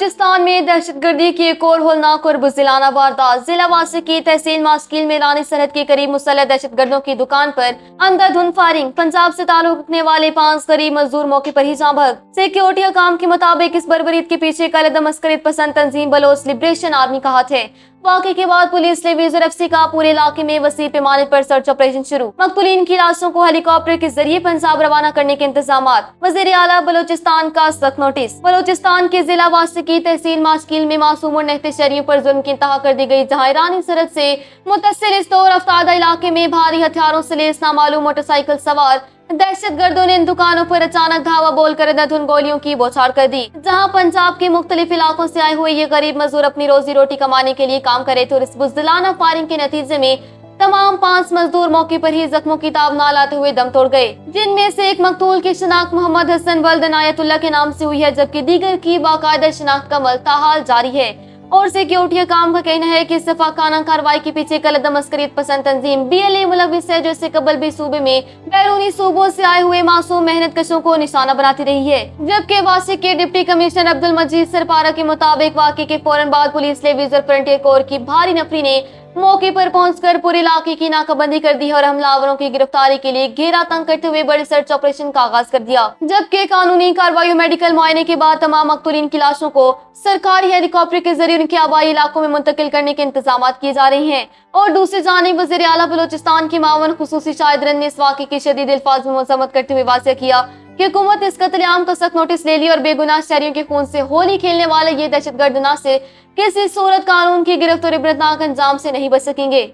بلوچستان میں دہشت گردی کی ایک اور ہولناک اور بزدلانہ واردات۔ ضلع واسطے کی تحصیل ماسکیل میں ایرانی سرحد کے قریب مسلح دہشت گردوں کی دکان پر اندھادھند فائرنگ۔ پنجاب سے تعلق رکھنے والے 5 غریب مزدور موقع پر ہی جاں بحق۔ سیکیورٹی حکام کے مطابق اس بربریت کے پیچھے کالعدم عسکریت پسند تنظیم بلوچ لبریشن آرمی کا ہاتھ ہے۔ واقعے کے بعد پولیس نے ویژر ایف سی کا پورے علاقے میں وسیع پیمانے پر سرچ آپریشن شروع۔ مقتولین کی لاشوں کو ہیلی کاپٹر کے ذریعے پنجاب روانہ کرنے کے انتظامات۔ وزیر اعلیٰ بلوچستان کا سخت نوٹس۔ بلوچستان کے ضلع واسطے کی تحصیل ماسکیل میں معصوم اور نہتے شہریوں پر ظلم کی انتہا کر دی گئی، جہاں ایرانی سرحد سے متصل اس دور افتادہ علاقے میں بھاری ہتھیاروں سے لیس نامعلوم موٹر سائیکل سوار دہشت گردوں نے ان دکانوں پر اچانک دھاوا بول کر اندھادھند گولیوں کی بوچھار کر دی۔ جہاں پنجاب کے مختلف علاقوں سے آئے ہوئے یہ غریب مزدور اپنی روزی روٹی کمانے کے لیے کام کر رہے تھے اور اس بزدلانہ فائرنگ کے نتیجے میں تمام 5 مزدور موقع پر ہی زخموں کی تاب نہ لاتے ہوئے دم توڑ گئے، جن میں سے ایک مقتول کی شناخت محمد حسن ولد عنایت اللہ کے نام سے ہوئی ہے، جبکہ دیگر کی باقاعدہ شناخت کا عمل تاحال جاری ہے۔ اور سیکیورٹی حکام کا کہنا ہے کہ اس شفاقانہ کارروائی کے پیچھے کالعدم عسکریت پسند تنظیم BLA ملوث ہے، جو اس سے قبل بھی صوبے میں بیرونی صوبوں سے آئے ہوئے معصوم محنت کشوں کو نشانہ بناتی رہی ہے۔ جبکہ واسطے کے ڈپٹی کمشنر عبدالمجید سرپارہ کے مطابق واقعے کے فوراً بعد پولیس لیویزر فرنٹیئر کور کی بھاری نفری نے موقع پر پہنچ کر پورے علاقے کی ناکہ بندی کر دی ہے اور حملہ آوروں کی گرفتاری کے لیے گھیرا تنگ کرتے ہوئے بڑے سرچ آپریشن کا آغاز کر دیا۔ جبکہ قانونی کارروائی اور میڈیکل معائنے کے بعد تمام مقتولین کی لاشوں کو سرکاری ہیلی کاپٹر کے ذریعے ان کے آبائی علاقوں میں منتقل کرنے کے انتظامات کیے جا رہے ہیں۔ اور دوسری جانب وزیر اعلیٰ بلوچستان کے معاون خصوصی شاہد نے اس واقعے کی شدید الفاظ میں مذمت کرتے ہوئے واضح کیا کہ حکومت اس قتل عام کا سخت نوٹس لے لی اور بے گناہ شہریوں کے خون سے ہولی کھیلنے والے یہ دہشت گرد نہ سے کسی صورت قانون کی گرفت اور عبرتناک انجام سے نہیں بچ سکیں گے۔